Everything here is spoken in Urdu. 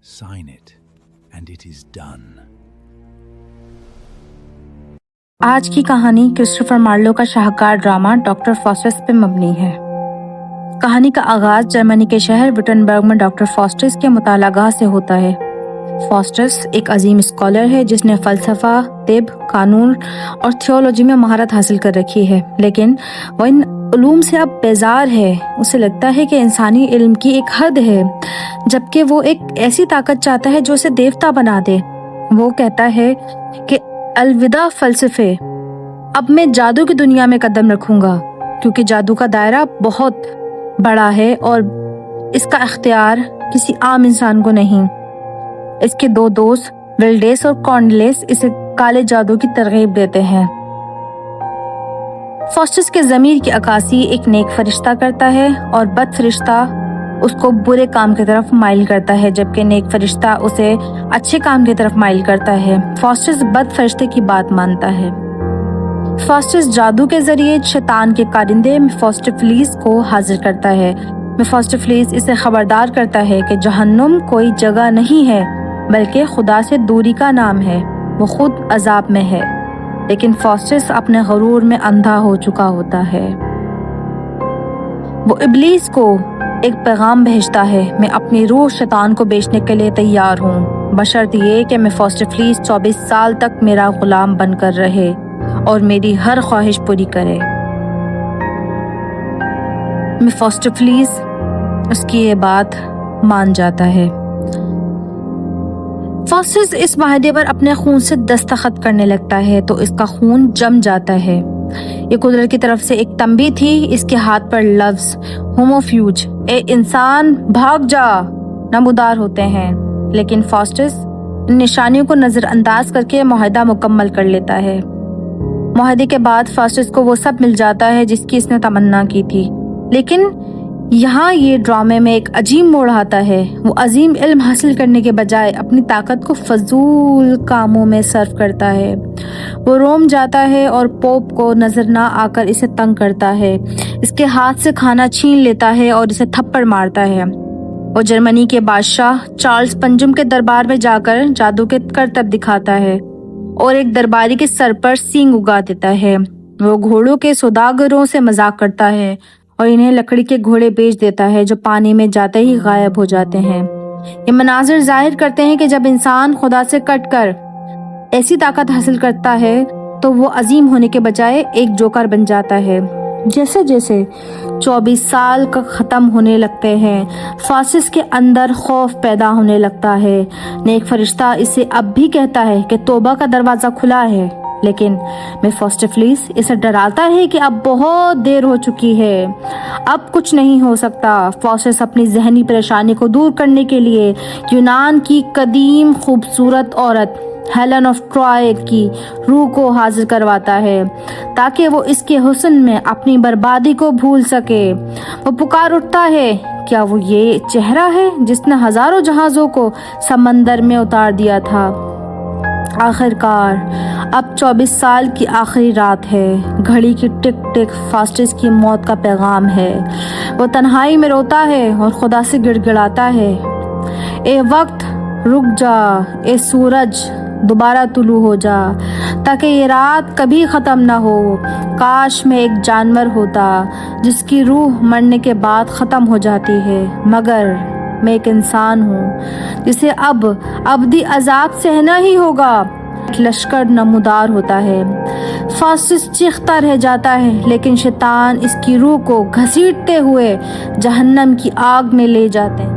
Sign it, and it is done. آج کی کہانی کرسٹوفر مارلو کا شاہکار ڈرامہ ڈاکٹر فاسٹس پہ مبنی ہے۔ کہانی کا آغاز جرمنی کے شہر وٹنبرگ میں ڈاکٹر فاسٹس کے مطالعہ گاہ سے ہوتا ہے۔ فاسٹس ایک عظیم اسکالر ہے جس نے فلسفہ، طب، قانون اور تھیولوجی میں مہارت حاصل کر رکھی ہے، لیکن وہ ان علوم سے اب بیزار ہے۔ اسے لگتا ہے کہ انسانی علم کی ایک حد ہے، جبکہ وہ ایک ایسی طاقت چاہتا ہے جو اسے دیوتا بنا دے۔ وہ کہتا ہے کہ الوداع فلسفے، اب میں جادو کی دنیا میں قدم رکھوں گا، کیونکہ جادو کا دائرہ بہت بڑا ہے اور اس کا اختیار کسی عام انسان کو نہیں۔ اس کے دو دوست ولڈیس اور کارنلیس اسے کالے جادو کی ترغیب دیتے ہیں۔ فاسٹس کے ضمیر کی عکاسی ایک نیک فرشتہ کرتا ہے اور بد فرشتہ اس کو برے کام کی طرف مائل کرتا ہے، جبکہ نیک فرشتہ اسے اچھے کام کی طرف مائل کرتا ہے۔ فاسٹس بد فرشتے کی بات مانتا ہے۔ فاسٹس جادو کے ذریعے شیطان کے کارندے میفوسٹوفیلیس کو حاضر کرتا ہے۔ میفوسٹوفیلیس اسے خبردار کرتا ہے کہ جہنم کوئی جگہ نہیں ہے بلکہ خدا سے دوری کا نام ہے، وہ خود عذاب میں ہے، لیکن فاسٹس اپنے غرور میں اندھا ہو چکا ہوتا ہے۔ وہ ابلیس کو ایک پیغام بھیجتا ہے، میں اپنی روح شیطان کو بیچنے کے لیے تیار ہوں، بشرط یہ کہ میفوسٹوفیلیس 24 سال تک میرا غلام بن کر رہے اور میری ہر خواہش پوری کرے۔ میفوسٹوفیلیس اس کی یہ بات مان جاتا ہے۔ فاسٹس اس معاہدے پر اپنے خون سے دستخط کرنے لگتا ہے تو اس کا خون جم جاتا ہے۔ یہ قدرت کی طرف سے ایک تنبیہ تھی۔ اس کے ہاتھ پر لفظ ہوموفیوج، اے انسان بھاگ جا، نمودار ہوتے ہیں، لیکن فاسٹس ان نشانیوں کو نظر انداز کر کے معاہدہ مکمل کر لیتا ہے۔ معاہدے کے بعد فاسٹس کو وہ سب مل جاتا ہے جس کی اس نے تمنا کی تھی، لیکن یہاں یہ ڈرامے میں ایک عجیب موڑ آتا ہے۔ وہ عظیم علم حاصل کرنے کے بجائے اپنی طاقت کو فضول کاموں میں صرف کرتا ہے۔ وہ روم جاتا ہے اور پوپ کو نظر نہ آ کر اسے تنگ کرتا ہے، اس کے ہاتھ سے کھانا چھین لیتا ہے اور اسے تھپڑ مارتا ہے۔ وہ جرمنی کے بادشاہ چارلز پنجم کے دربار میں جا کر جادو کے کرتب دکھاتا ہے اور ایک درباری کے سر پر سینگ اگا دیتا ہے۔ وہ گھوڑوں کے سوداگروں سے مذاق کرتا ہے اور انہیں لکڑی کے گھوڑے بیچ دیتا ہے جو پانی میں جاتے ہی غائب ہو جاتے ہیں۔ یہ مناظر ظاہر کرتے ہیں کہ جب انسان خدا سے کٹ کر ایسی طاقت حاصل کرتا ہے تو وہ عظیم ہونے کے بجائے ایک جوکر بن جاتا ہے۔ جیسے جیسے 24 سال کا ختم ہونے لگتے ہیں، فاسٹس کے اندر خوف پیدا ہونے لگتا ہے۔ نیک فرشتہ اسے اب بھی کہتا ہے کہ توبہ کا دروازہ کھلا ہے، لیکن میفوسٹوفیلیس اسے ڈراتا ہے کہ اب بہت دیر ہو چکی ہے، اب کچھ نہیں ہو سکتا۔ فاسٹس اپنی ذہنی پریشانی کو دور کرنے کے لیے یونان کی قدیم خوبصورت عورت ہیلن آف ٹرائے کی روح کو حاضر کرواتا ہے تاکہ وہ اس کے حسن میں اپنی بربادی کو بھول سکے۔ وہ پکار اٹھتا ہے، کیا وہ یہ چہرہ ہے جس نے ہزاروں جہازوں کو سمندر میں اتار دیا تھا؟ آخر کار اب 24 سال کی آخری رات ہے، گھڑی کی ٹک ٹک فاسٹس کی موت کا پیغام ہے۔ وہ تنہائی میں روتا ہے اور خدا سے گڑ گڑاتا ہے، اے وقت رک جا، اے سورج دوبارہ طلوع ہو جا، تاکہ یہ رات کبھی ختم نہ ہو۔ کاش میں ایک جانور ہوتا جس کی روح مرنے کے بعد ختم ہو جاتی ہے، مگر میں ایک انسان ہوں جسے اب ابدی عذاب سہنا ہی ہوگا۔ لشکر نمودار ہوتا ہے، فاسٹس چیختا رہ جاتا ہے، لیکن شیطان اس کی روح کو گھسیٹتے ہوئے جہنم کی آگ میں لے جاتے ہیں۔